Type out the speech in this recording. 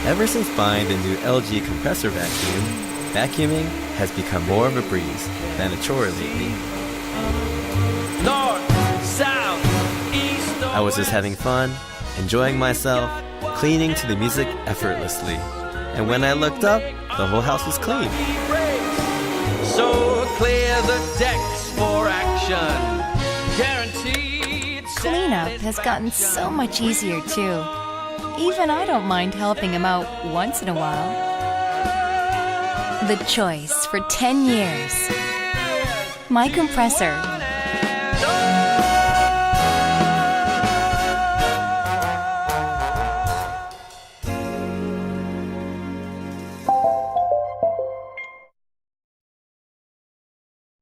Ever since buying the new LG compressor vacuum, vacuuming has become more of a breeze than a chore lately. North, south, east, or I was just west. having fun, enjoying myself, cleaning to the music effortlessly. And when I looked up, the whole house was clean. So clear the decks for action. Guaranteed. Cleanup has gotten so much easier too. Even I don't mind helping him out once in a while. The choice for 10 years. My compressor